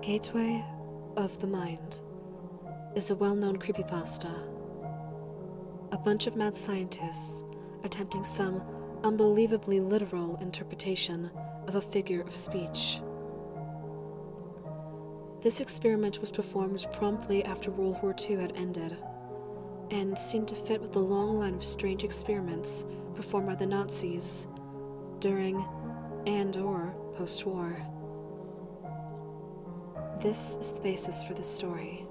Gateway of the Mind is a well-known creepypasta. A bunch of mad scientists attempting some unbelievably literal interpretation of a figure of speech. This experiment was performed promptly after World War II had ended, and seemed to fit with the long line of strange experiments performed by the Nazis during and/or post-war. This is the basis for this story.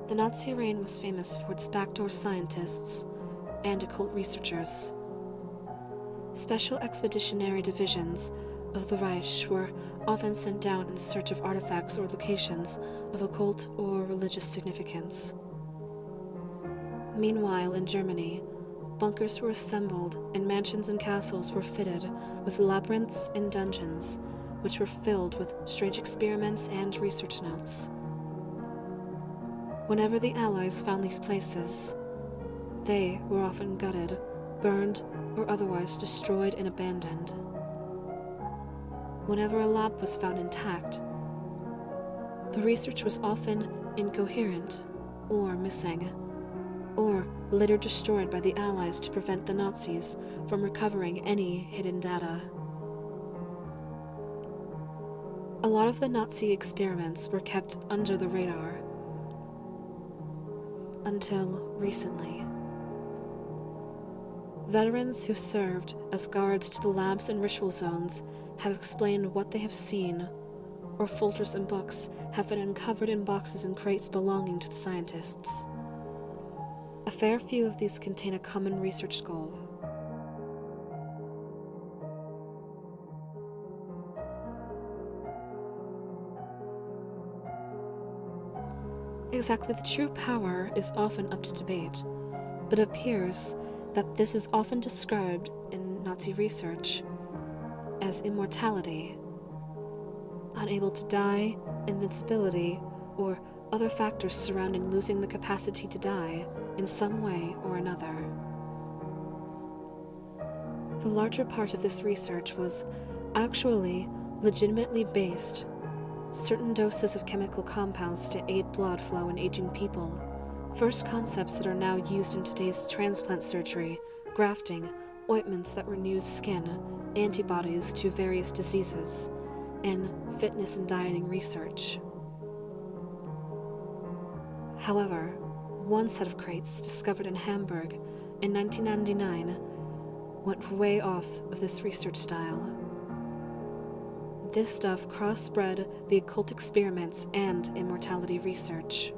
The Nazi reign was famous for its backdoor scientists and occult researchers. Special expeditionary divisions of the Reich were often sent down in search of artifacts or locations of occult or religious significance. Meanwhile, in Germany, bunkers were assembled and mansions and castles were fitted with labyrinths and dungeons, which were filled with strange experiments and research notes. Whenever the Allies found these places, they were often gutted, burned, or otherwise destroyed and abandoned. Whenever a lab was found intact, the research was often incoherent or missing, or later destroyed by the Allies to prevent the Nazis from recovering any hidden data. A lot of the Nazi experiments were kept under the radar until recently. Veterans who served as guards to the labs and ritual zones have explained what they have seen, or folders and books have been uncovered in boxes and crates belonging to the scientists. A fair few of these contain a common research goal. Exactly the true power is often up to debate, but it appears that this is often described in Nazi research as immortality, unable to die, invincibility, or other factors surrounding losing the capacity to die in some way or another. The larger part of this research was actually legitimately based. Certain doses of chemical compounds to aid blood flow in aging people, first concepts that are now used in today's transplant surgery, grafting, ointments that renew skin, antibodies to various diseases, and fitness and dieting research. However, one set of crates discovered in Hamburg in 1999 went way off of this research style. This stuff crossbred the occult experiments and immortality research.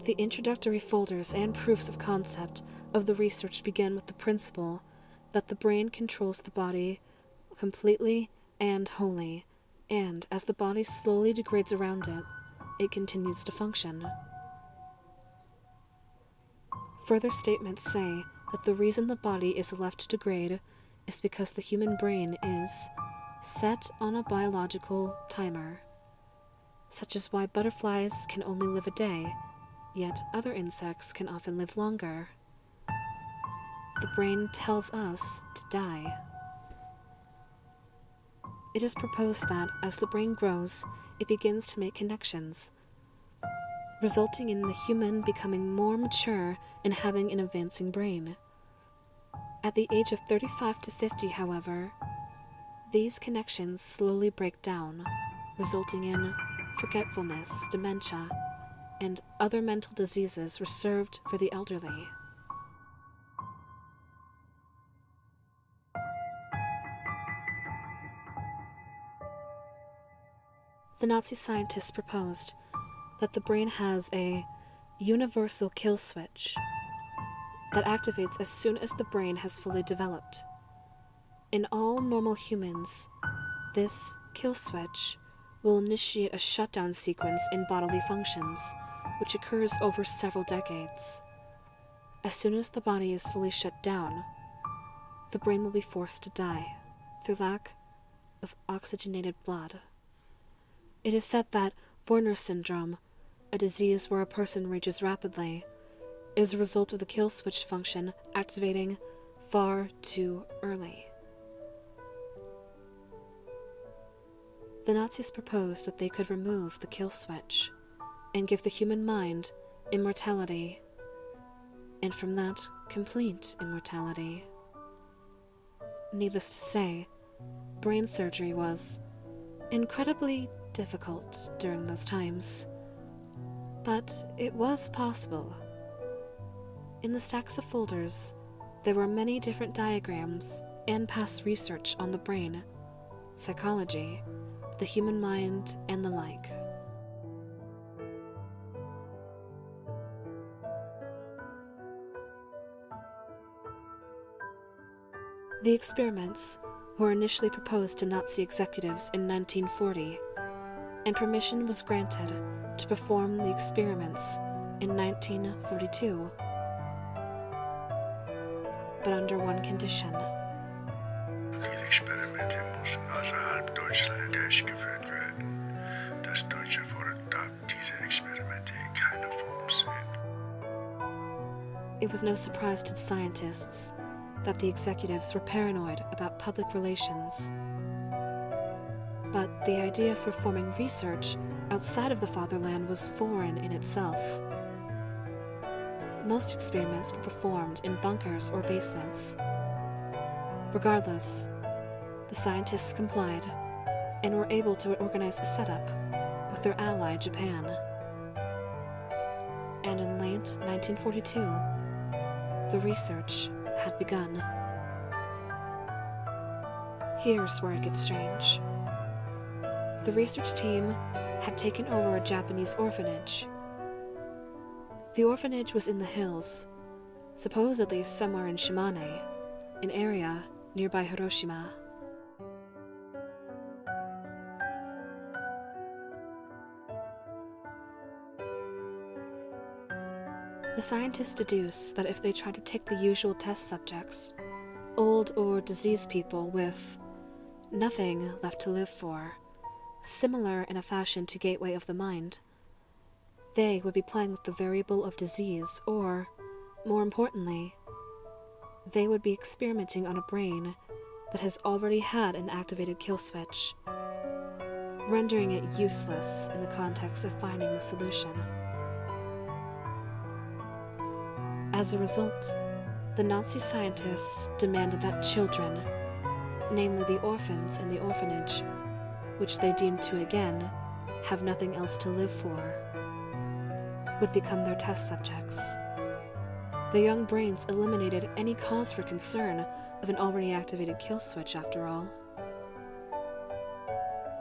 The introductory folders and proofs of concept of the research begin with the principle that the brain controls the body completely and wholly, and as the body slowly degrades around it, it continues to function. Further statements say that the reason the body is left to degrade is because the human brain is set on a biological timer, such as why butterflies can only live a day, yet other insects can often live longer. The brain tells us to die. It is proposed that as the brain grows, it begins to make connections, resulting in the human becoming more mature and having an advancing brain. At the age of 35 to 50, however, these connections slowly break down, resulting in forgetfulness, dementia, and other mental diseases reserved for the elderly. The Nazi scientists proposed that the brain has a universal kill switch that activates as soon as the brain has fully developed. In all normal humans, this kill switch will initiate a shutdown sequence in bodily functions, which occurs over several decades. As soon as the body is fully shut down, the brain will be forced to die through lack of oxygenated blood. It is said that Werner syndrome a disease where a person rages rapidly, is a result of the kill switch function activating far too early. The Nazis proposed that they could remove the kill switch and give the human mind immortality, and from that, complete immortality. Needless to say, brain surgery was incredibly difficult during those times, but it was possible. In the stacks of folders, there were many different diagrams and past research on the brain, psychology, the human mind, and the like. The experiments were initially proposed to Nazi executives in 1940, and permission was granted to perform the experiments in 1942, but under one condition. Die Experimente müssen außerhalb Deutschland durchgeführt werden. Das deutsche Volk darf diese Experimente in keiner Form sehen. It was no surprise to the scientists that the executives were paranoid about public relations. But the idea of performing research outside of the fatherland was foreign in itself. Most experiments were performed in bunkers or basements. Regardless, the scientists complied and were able to organize a setup with their ally Japan. And in late 1942, the research had begun. Here's where it gets strange. The research team had taken over a Japanese orphanage. The orphanage was in the hills, supposedly somewhere in Shimane, an area nearby Hiroshima. The scientists deduce that if they try to take the usual test subjects, old or diseased people with nothing left to live for, similar in a fashion to Gateway of the Mind, they would be playing with the variable of disease, or, more importantly, they would be experimenting on a brain that has already had an activated kill switch, rendering it useless in the context of finding the solution. As a result, the Nazi scientists demanded that children, namely the orphans in the orphanage, which they deemed to again have nothing else to live for, would become their test subjects. The young brains eliminated any cause for concern of an already activated kill switch, after all.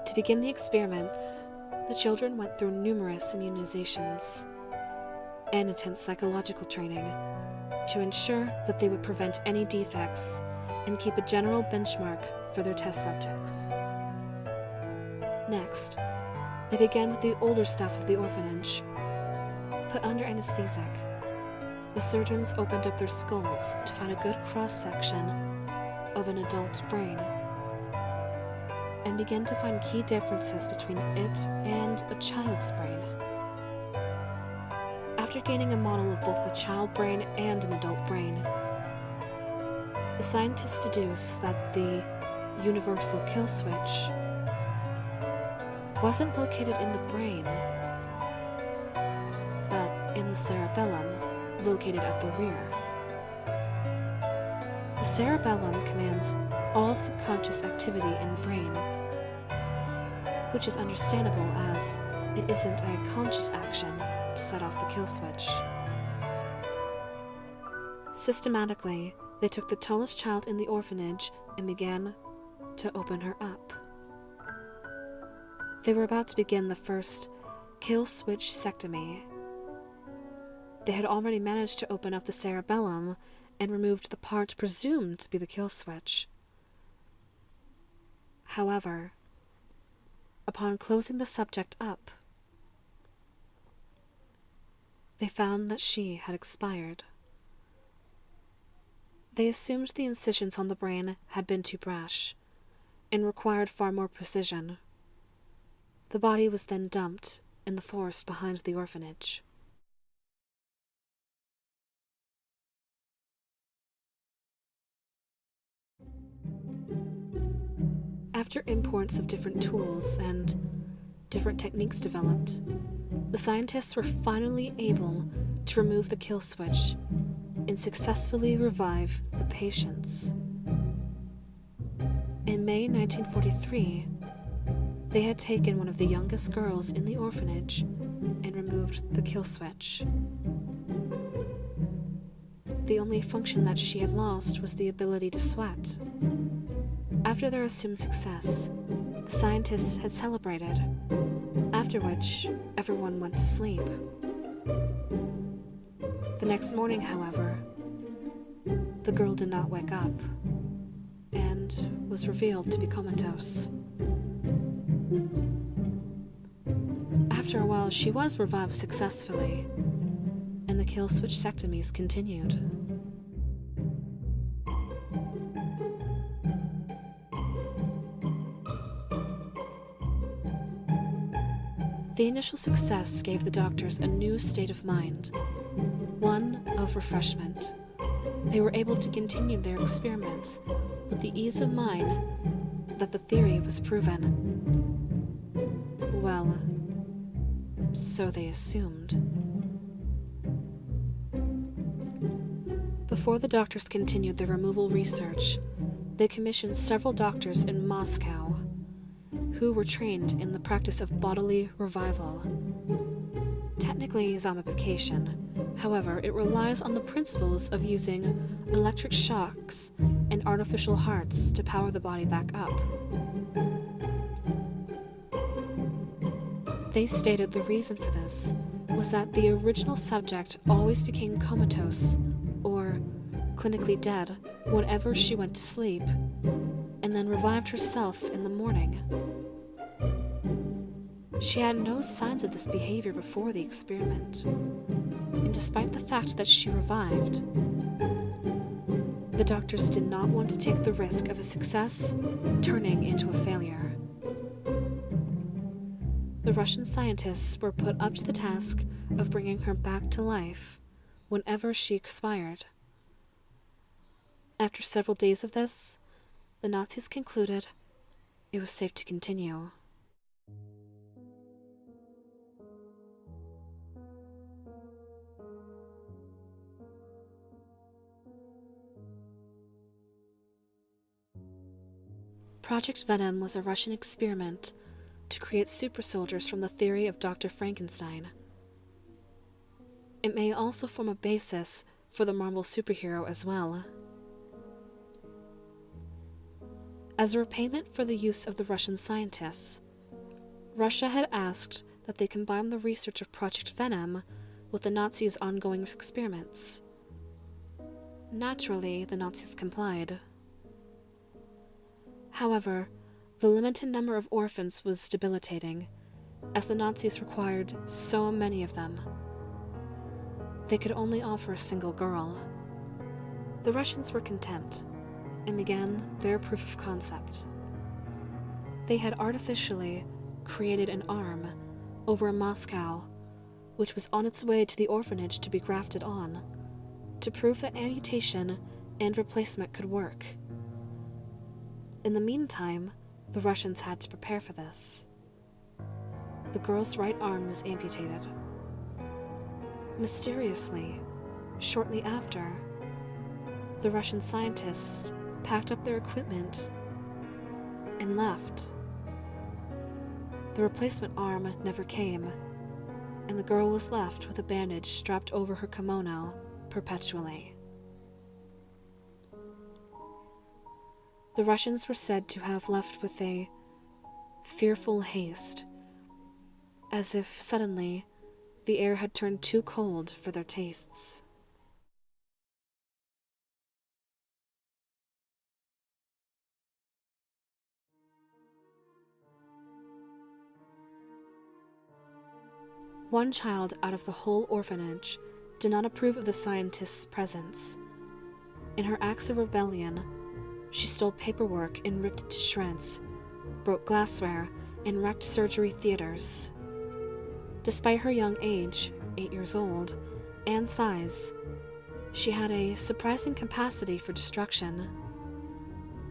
To begin the experiments, the children went through numerous immunizations and intense psychological training to ensure that they would prevent any defects and keep a general benchmark for their test subjects. Next, they began with the older staff of the orphanage. Put under anesthetic, the surgeons opened up their skulls to find a good cross-section of an adult brain and began to find key differences between it and a child's brain. After gaining a model of both a child brain and an adult brain, the scientists deduce that the universal kill switch wasn't located in the brain, but in the cerebellum, located at the rear. The cerebellum commands all subconscious activity in the brain, which is understandable as it isn't a conscious action to set off the kill switch. Systematically, they took the tallest child in the orphanage and began to open her up. They were about to begin the first kill switch sectomy. They had already managed to open up the cerebellum and removed the part presumed to be the kill switch. However, upon closing the subject up, they found that she had expired. They assumed the incisions on the brain had been too brash and required far more precision. The body was then dumped in the forest behind the orphanage. After imports of different tools and different techniques developed, the scientists were finally able to remove the kill switch and successfully revive the patients. In May 1943, they had taken one of the youngest girls in the orphanage and removed the kill switch. The only function that she had lost was the ability to sweat. After their assumed success, the scientists had celebrated, after which everyone went to sleep. The next morning, however, the girl did not wake up and was revealed to be comatose. After a while, she was revived successfully, and the kill switchectomies continued. The initial success gave the doctors a new state of mind, one of refreshment. They were able to continue their experiments with the ease of mind that the theory was proven. Well, so they assumed. Before the doctors continued their removal research, they commissioned several doctors in Moscow who were trained in the practice of bodily revival. Technically zombification, however, it relies on the principles of using electric shocks and artificial hearts to power the body back up. They stated the reason for this was that the original subject always became comatose or clinically dead whenever she went to sleep, and then revived herself in the morning. She had no signs of this behavior before the experiment, and despite the fact that she revived, the doctors did not want to take the risk of a success turning into a failure. The Russian scientists were put up to the task of bringing her back to life whenever she expired. After several days of this, the Nazis concluded it was safe to continue. Project Venom was a Russian experiment to create super soldiers from the theory of Dr. Frankenstein. It may also form a basis for the Marvel superhero as well. As a repayment for the use of the Russian scientists, Russia had asked that they combine the research of Project Venom with the Nazis' ongoing experiments. Naturally, the Nazis complied. However, the limited number of orphans was debilitating, as the Nazis required so many of them. They could only offer a single girl. The Russians were content and began their proof of concept. They had artificially created an arm over Moscow, which was on its way to the orphanage to be grafted on, to prove that amputation and replacement could work. In the meantime, the Russians had to prepare for this. The girl's right arm was amputated. Mysteriously, shortly after, the Russian scientists packed up their equipment and left. The replacement arm never came, and the girl was left with a bandage strapped over her kimono perpetually. The Russians were said to have left with a fearful haste, as if suddenly the air had turned too cold for their tastes. One child out of the whole orphanage did not approve of the scientists' presence. In her acts of rebellion, she stole paperwork and ripped it to shreds, broke glassware, and wrecked surgery theaters. Despite her young age, 8 years old, and size, she had a surprising capacity for destruction.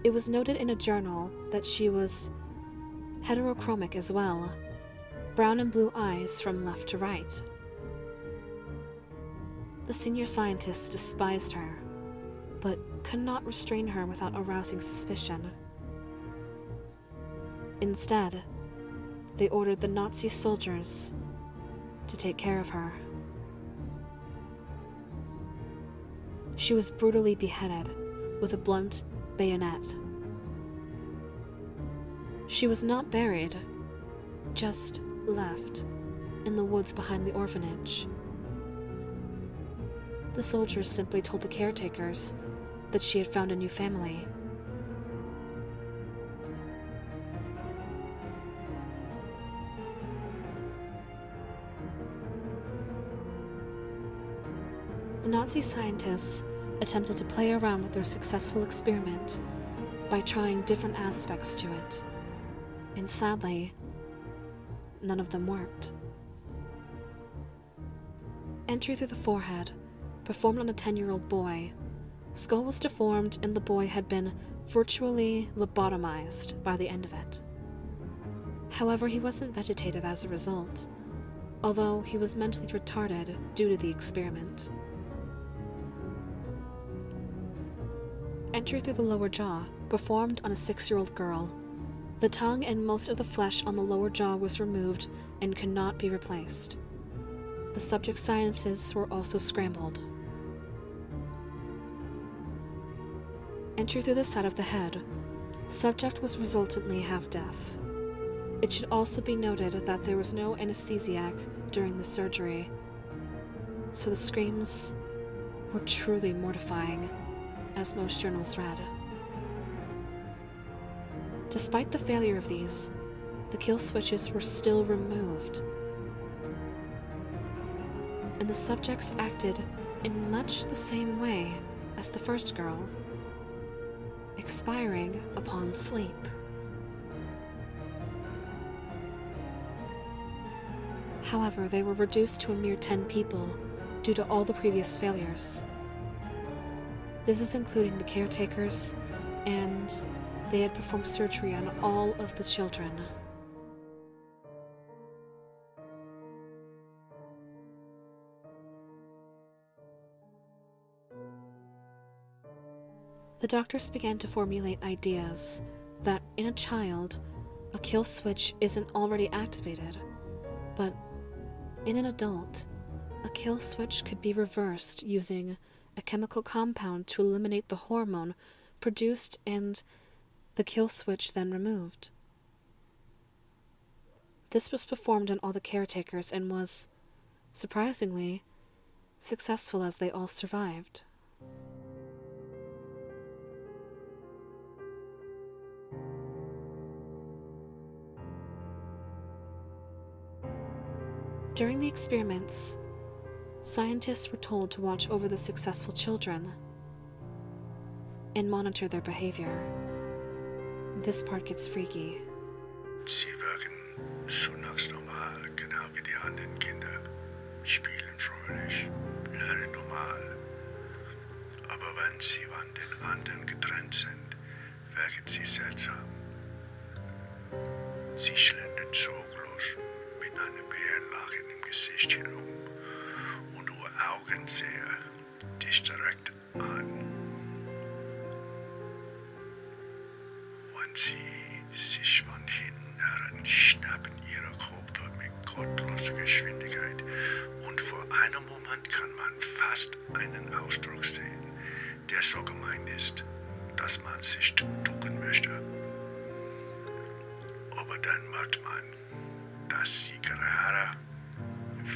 It was noted in a journal that she was heterochromic as well, brown and blue eyes from left to right. The senior scientists despised her, but could not restrain her without arousing suspicion. Instead, they ordered the Nazi soldiers to take care of her. She was brutally beheaded with a blunt bayonet. She was not buried, just left in the woods behind the orphanage. The soldiers simply told the caretakers that she had found a new family. The Nazi scientists attempted to play around with their successful experiment by trying different aspects to it, and sadly, none of them worked. Entry through the forehead, performed on a 10-year-old boy. Skull was deformed and the boy had been virtually lobotomized by the end of it. However, he wasn't vegetative as a result, although he was mentally retarded due to the experiment. Entry through the lower jaw, performed on a 6-year-old girl. The tongue and most of the flesh on the lower jaw was removed and could not be replaced. The subject's sinuses were also scrambled. Entry through the side of the head. Subject was resultantly half-deaf. It should also be noted that there was no anesthesiac during the surgery, so the screams were truly mortifying, as most journals read. Despite the failure of these, the kill switches were still removed, and the subjects acted in much the same way as the first girl, expiring upon sleep. However, they were reduced to a mere 10 people due to all the previous failures. This is including the caretakers, and they had performed surgery on all of the children. The doctors began to formulate ideas that in a child, a kill switch isn't already activated, but in an adult, a kill switch could be reversed using a chemical compound to eliminate the hormone produced and the kill switch then removed. This was performed on all the caretakers and was, surprisingly, successful as they all survived. During the experiments, scientists were told to watch over the successful children and monitor their behavior. This part gets freaky. Sie wirken sonntagsnormal, genau wie die anderen Kinder, spielen fröhlich, lernen normal. Aber wenn sie von den anderen getrennt sind, wirken sie seltsam. Sie schlendern sorglos mit einem Bärenlachen im Gesicht herum und ihre Augen sehen dich direkt an. Wenn sie sich von hinten heran schnappen ihre Köpfe mit gottloser Geschwindigkeit und für einen Moment kann man fast einen Ausdruck sehen, der so gemein ist, dass man sich ducken möchte. Aber dann merkt man, dass sie gerade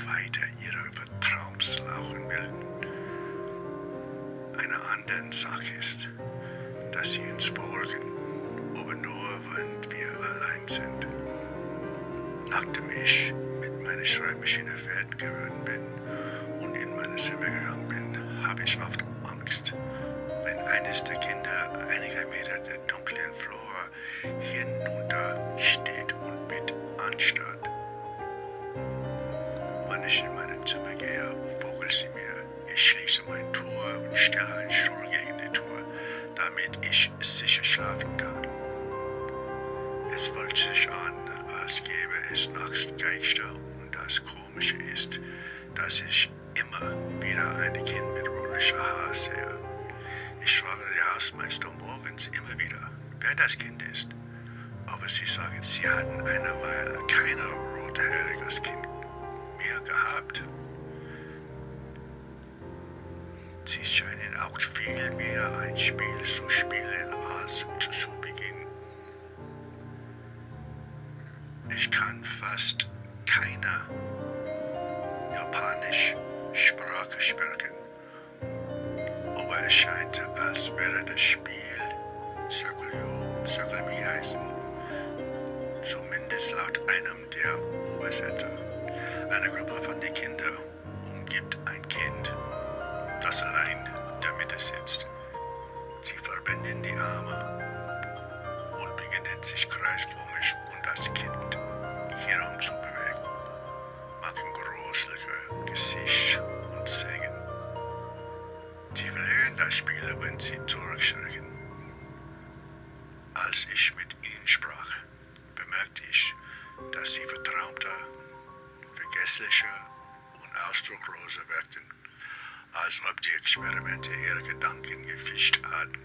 weiter ihre Vertrauenslaufen will. Eine andere Sache ist, dass sie uns folgen, aber nur wenn wir allein sind. Nachdem ich mit meiner Schreibmaschine fertig geworden bin und in meine Zimmer gegangen bin, habe ich oft Angst, wenn eines der Kinder einige Meter der dunklen Flur hinunter steht und mit anstarrt. Wann ich in meinem Zimmer gehe, vogelt sie mir. Ich schließe mein Tor und stelle einen Stuhl gegen die Tür, damit ich sicher schlafen kann. Es fühlt sich an, als gäbe es nachts Geister, und das Komische ist, dass ich immer wieder ein Kind mit rotlichem Haar sehe. Ich frage die Hausmeister morgens immer wieder, wer das Kind ist. Aber sie sagen, sie hatten eine Weile kein rothaariges Kind mehr gehabt. Sie scheinen auch viel mehr ein Spiel zu spielen als zu Beginn. Ich kann fast keine japanische Sprache sprechen, aber es scheint, als wäre das Spiel Sakulmi heißen, zumindest laut einem der Übersetzer. Eine Gruppe von den Kindern umgibt ein Kind, das allein in der Mitte sitzt. Sie verbinden die Arme und beginnen sich kreisförmig um das Kind herum zu bewegen, machen gruselige Gesichter und Sägen. Sie verlieren das Spiel, wenn sie zurückschrecken. Als ich mit ihnen sprach, bemerkte ich, dass sie vertraumter, vergesslicher und ausdrucksloser wirkten, als ob die Experimente ihre Gedanken gefischt hatten.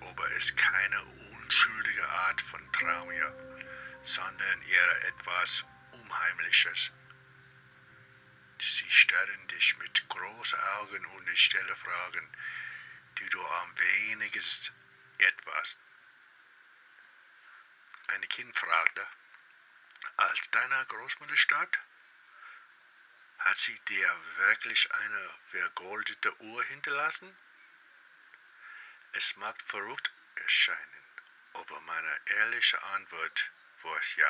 Aber es keine unschuldige Art von Traum hier, sondern eher etwas Unheimliches. Sie starren dich mit großen Augen und ich stelle Fragen, die du am wenigsten etwas. Ein Kind fragte, als deine Großmutter starb, hat sie dir wirklich eine vergoldete Uhr hinterlassen? Es mag verrückt erscheinen, aber meine ehrliche Antwort war ja.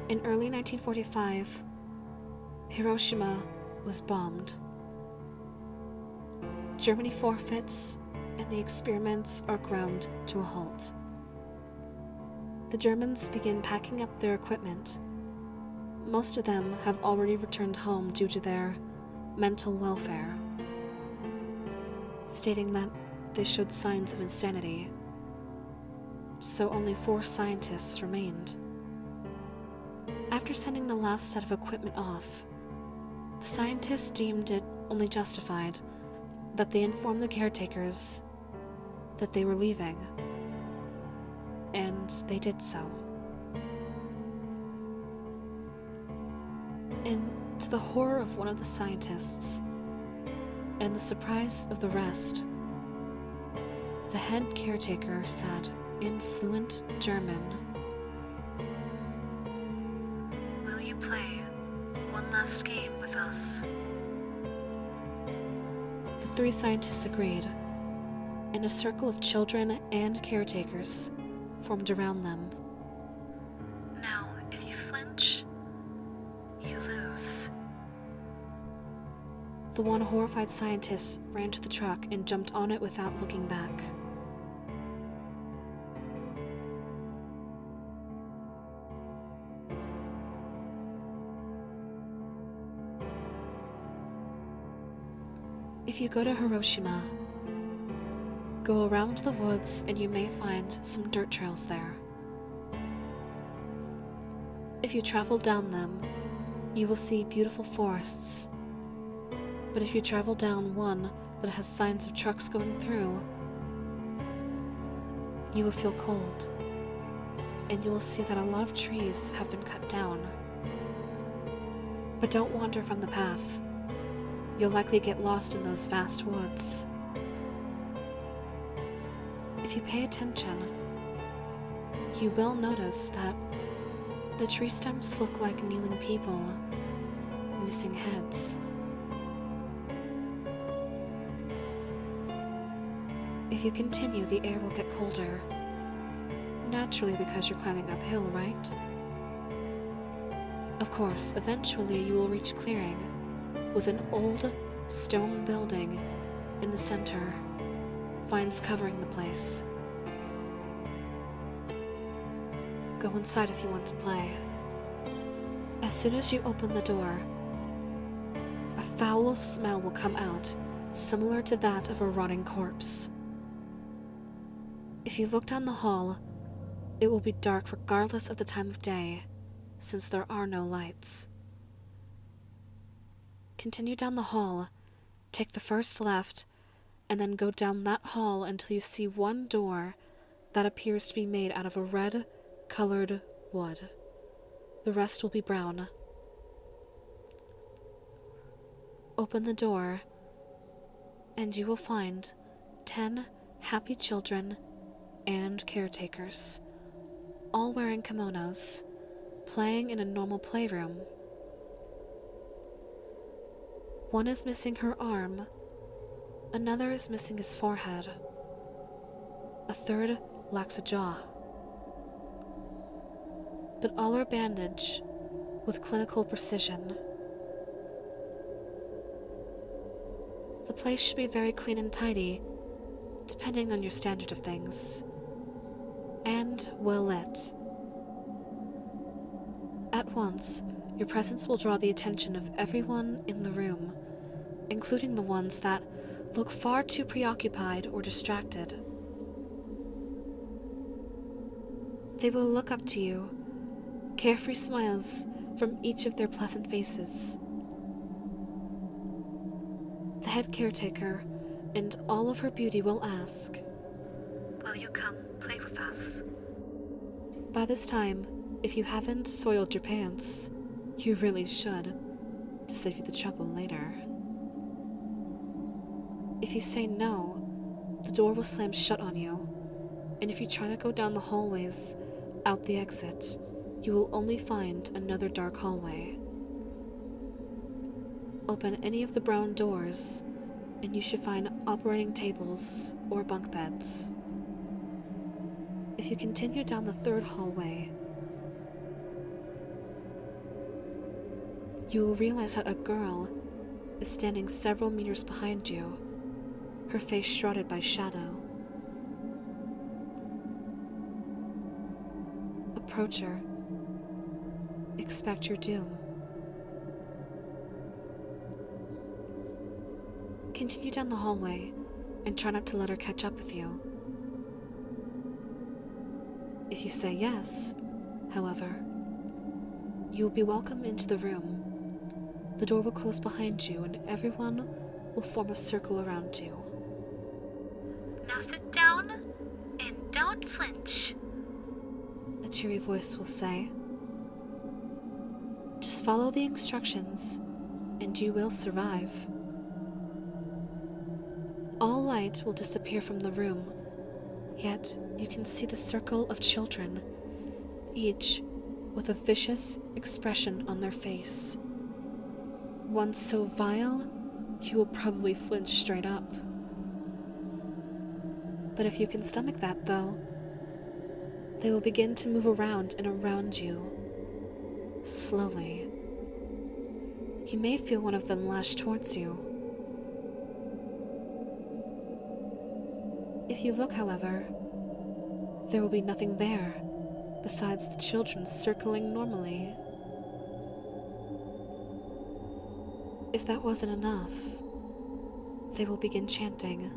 In early 1945, Hiroshima was bombed. Germany forfeits, and the experiments are ground to a halt. The Germans begin packing up their equipment. Most of them have already returned home due to their mental welfare, stating that they showed signs of insanity, so only 4 scientists remained. After sending the last set of equipment off, the scientists deemed it only justified that they inform the caretakers that they were leaving, and they did so. And to the horror of one of the scientists, and the surprise of the rest, the head caretaker said in fluent German, "Will you play one last game with us?" The 3 scientists agreed, and a circle of children and caretakers formed around them. "Now, if you flinch, you lose." The one horrified scientist ran to the truck and jumped on it without looking back. If you go to Hiroshima, go around the woods and you may find some dirt trails there. If you travel down them, you will see beautiful forests. But if you travel down one that has signs of trucks going through, you will feel cold, and you will see that a lot of trees have been cut down. But don't wander from the path. You'll likely get lost in those vast woods. If you pay attention, you will notice that the tree stems look like kneeling people, missing heads. If you continue, the air will get colder. Naturally, because you're climbing uphill, right? Of course, eventually you will reach a clearing with an old stone building in the center, vines covering the place. Go inside if you want to play. As soon as you open the door, a foul smell will come out, similar to that of a rotting corpse. If you look down the hall, it will be dark regardless of the time of day, since there are no lights. Continue down the hall, take the first left, and then go down that hall until you see one door that appears to be made out of a red-colored wood. The rest will be brown. Open the door, and you will find 10 happy children and caretakers, all wearing kimonos, playing in a normal playroom. One is missing her arm, another is missing his forehead, a third lacks a jaw. But all are bandaged with clinical precision. The place should be very clean and tidy, depending on your standard of things, and well lit. At once, your presence will draw the attention of everyone in the room, including the ones that look far too preoccupied or distracted. They will look up to you, carefree smiles from each of their pleasant faces. The head caretaker and all of her beauty will ask, "Will you come play with us?" By this time, if you haven't soiled your pants, you really should, to save you the trouble later. If you say no, the door will slam shut on you, and if you try to go down the hallways out the exit, you will only find another dark hallway. Open any of the brown doors, and you should find operating tables or bunk beds. If you continue down the third hallway, you will realize that a girl is standing several meters behind you, her face shrouded by shadow. Approach her. Expect your doom. Continue down the hallway and try not to let her catch up with you. If you say yes, however, you will be welcomed into the room. The door will close behind you and everyone will form a circle around you. Now sit down and don't flinch, a cheery voice will say. Just follow the instructions and you will survive. All light will disappear from the room, yet you can see the circle of children, each with a vicious expression on their face. One so vile, you will probably flinch straight up. But if you can stomach that, though, they will begin to move around and around you, slowly. You may feel one of them lash towards you. If you look, however, there will be nothing there besides the children circling normally. If that wasn't enough, they will begin chanting,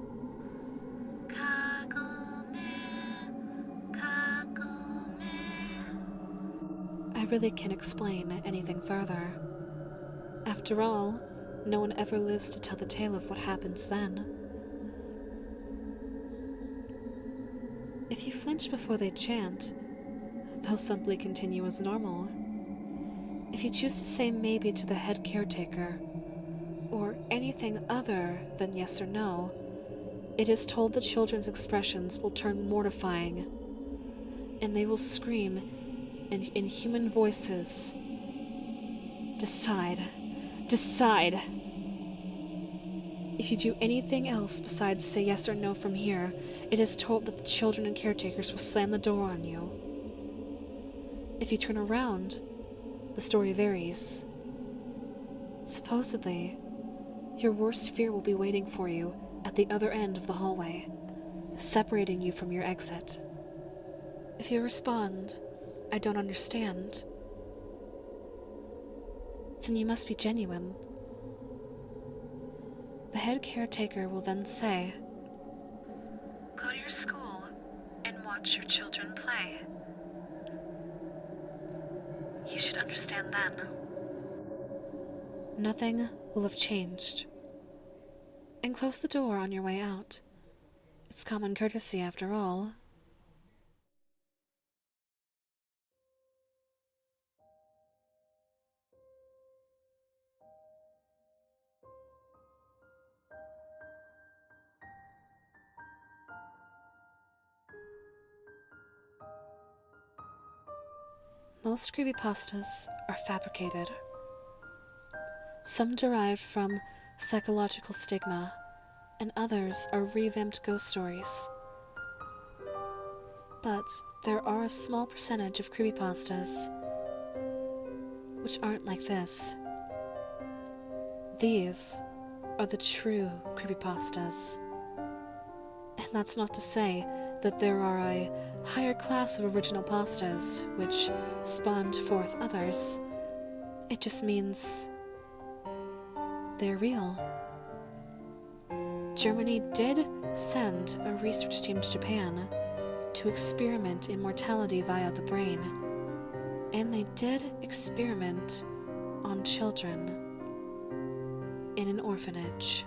Kagome, Kagome. I really can't explain anything further. After all, no one ever lives to tell the tale of what happens then. If you flinch before they chant, they'll simply continue as normal. If you choose to say maybe to the head caretaker, or anything other than yes or no, it is told the children's expressions will turn mortifying, and they will scream in inhuman voices, "Decide! Decide!" If you do anything else besides say yes or no from here, it is told that the children and caretakers will slam the door on you. If you turn around, The story varies. Supposedly, your worst fear will be waiting for you at the other end of the hallway, separating you from your exit. If you respond, "I don't understand," then you must be genuine. The head caretaker will then say, "Go to your school and watch your children play." You should understand then. Nothing will have changed. And close the door on your way out. It's common courtesy after all. Most creepypastas are fabricated. Some derived from psychological stigma, and others are revamped ghost stories. But there are a small percentage of creepypastas which aren't like this. These are the true creepypastas. And that's not to say that there are a higher class of original pastas which spawned forth others. It just means they're real. Germany did send a research team to Japan to experiment in mortality via the brain, and they did experiment on children in an orphanage.